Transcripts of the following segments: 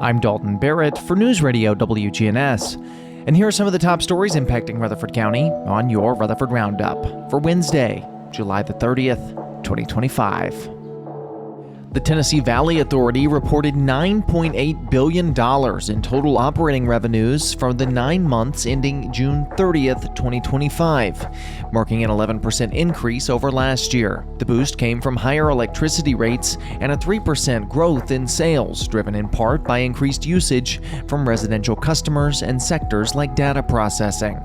I'm Dalton Barrett for News Radio WGNS, and here are some of the top stories impacting Rutherford County on your Rutherford Roundup for Wednesday, July the 30th, 2025. The Tennessee Valley Authority reported $9.8 billion in total operating revenues for the 9 months ending June 30th, 2025, marking an 11% increase over last year. The boost came from higher electricity rates and a 3% growth in sales, driven in part by increased usage from residential customers and sectors like data processing.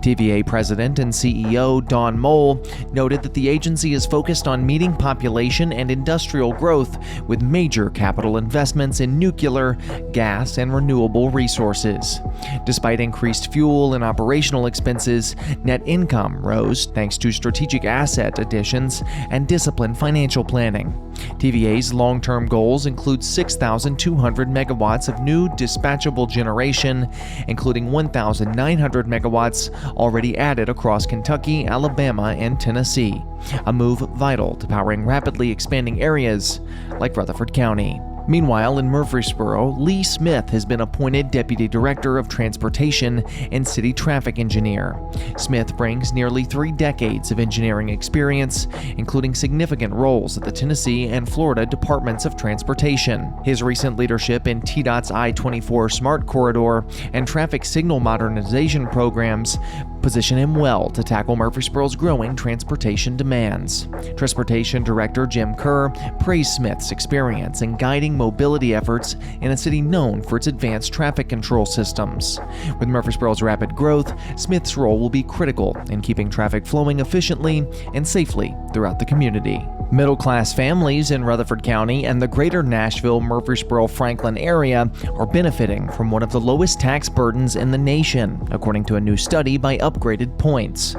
TVA President and CEO Don Mole noted that the agency is focused on meeting population and industrial growth with major capital investments in nuclear, gas, and renewable resources. Despite increased fuel and operational expenses, net income rose thanks to strategic asset additions and disciplined financial planning. TVA's long-term goals include 6,200 megawatts of new dispatchable generation, including 1,900 megawatts already added across Kentucky, Alabama, and Tennessee, a move vital to powering rapidly expanding areas like Rutherford County. Meanwhile, in Murfreesboro, Lee Smith has been appointed Deputy Director of Transportation and City Traffic Engineer. Smith brings nearly 3 decades of engineering experience, including significant roles at the Tennessee and Florida Departments of Transportation. His recent leadership in TDOT's I-24 Smart Corridor and traffic signal modernization programs position him well to tackle Murfreesboro's growing transportation demands. Transportation Director Jim Kerr praised Smith's experience in guiding mobility efforts in a city known for its advanced traffic control systems. With Murfreesboro's rapid growth, Smith's role will be critical in keeping traffic flowing efficiently and safely throughout the community. Middle-class families in Rutherford County and the greater Nashville, Murfreesboro, Franklin area are benefiting from one of the lowest tax burdens in the nation, according to a new study by Upgraded Points.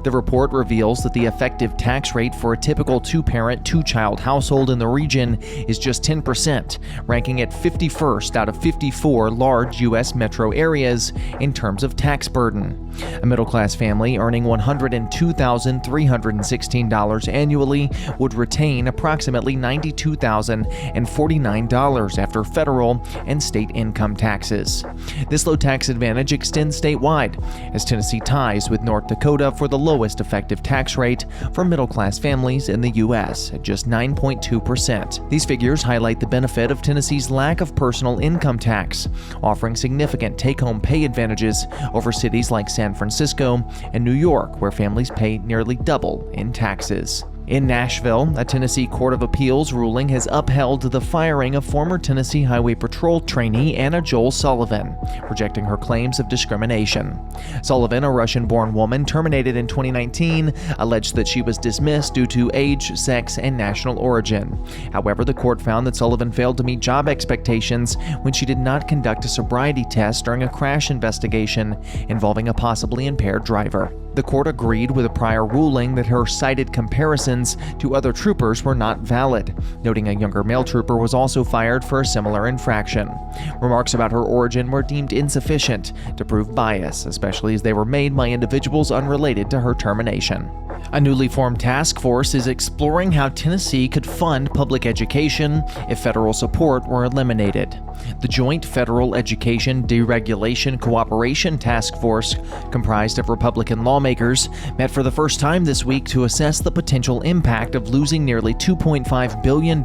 The report reveals that the effective tax rate for a typical 2-parent, 2-child household in the region is just 10%, ranking it 51st out of 54 large U.S. metro areas in terms of tax burden. A middle-class family earning $102,316 annually would retain approximately $92,049 after federal and state income taxes. This low tax advantage extends statewide, as Tennessee ties with North Dakota for the lowest effective tax rate for middle-class families in the U.S. at just 9.2%. These figures highlight the benefit of Tennessee's lack of personal income tax, offering significant take-home pay advantages over cities like San Francisco and New York, where families pay nearly double in taxes. In Nashville, a Tennessee Court of Appeals ruling has upheld the firing of former Tennessee Highway Patrol trainee Anna Joel Sullivan, rejecting her claims of discrimination. Sullivan, a Russian-born woman terminated in 2019, alleged that she was dismissed due to age, sex, and national origin. However, the court found that Sullivan failed to meet job expectations when she did not conduct a sobriety test during a crash investigation involving a possibly impaired driver. The court agreed with a prior ruling that her cited comparisons to other troopers were not valid, noting a younger male trooper was also fired for a similar infraction. Remarks about her origin were deemed insufficient to prove bias, especially as they were made by individuals unrelated to her termination. A newly formed task force is exploring how Tennessee could fund public education if federal support were eliminated. The Joint Federal Education Deregulation Cooperation Task Force, comprised of Republican lawmakers, met for the first time this week to assess the potential impact of losing nearly $2.5 billion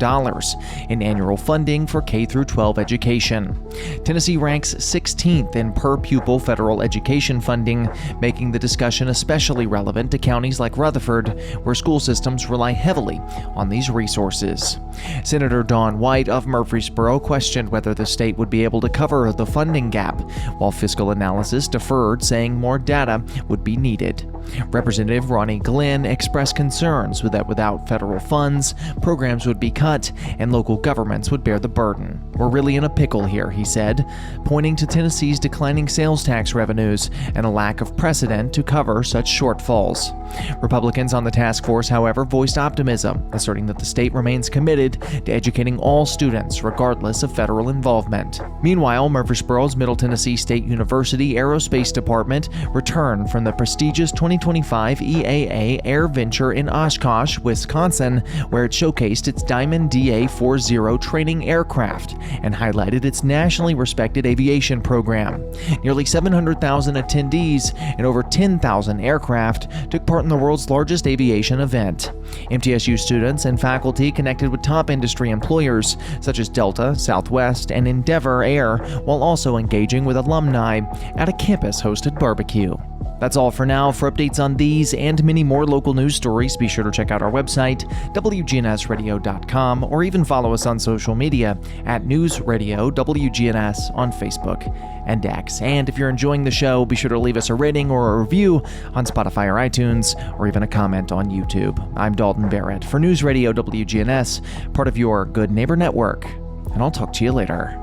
in annual funding for K-12 education. Tennessee ranks 16th in per-pupil federal education funding, making the discussion especially relevant to counties like Rutherford, where school systems rely heavily on these resources. Senator Dawn White of Murfreesboro questioned whether the state would be able to cover the funding gap, while fiscal analysis deferred, saying more data would be needed. Representative Ronnie Glenn expressed concerns that without federal funds, programs would be cut and local governments would bear the burden. "We're really in a pickle here," he said, pointing to Tennessee's declining sales tax revenues and a lack of precedent to cover such shortfalls. Republicans on the task force, however, voiced optimism, asserting that the state remains committed to educating all students regardless of federal involvement. Meanwhile, Murfreesboro's Middle Tennessee State University Aerospace Department returned from the prestigious 20 2025 EAA Air Venture in Oshkosh, Wisconsin, where it showcased its Diamond DA-40 training aircraft and highlighted its nationally respected aviation program. Nearly 700,000 attendees and over 10,000 aircraft took part in the world's largest aviation event. MTSU students and faculty connected with top industry employers such as Delta, Southwest, and Endeavor Air, while also engaging with alumni at a campus-hosted barbecue. That's all for now. For updates on these and many more local news stories, be sure to check out our website, wgnsradio.com, or even follow us on social media at News Radio WGNS on Facebook and X. And if you're enjoying the show, be sure to leave us a rating or a review on Spotify or iTunes, or even a comment on YouTube. I'm Dalton Barrett for News Radio WGNS, part of your Good Neighbor Network, and I'll talk to you later.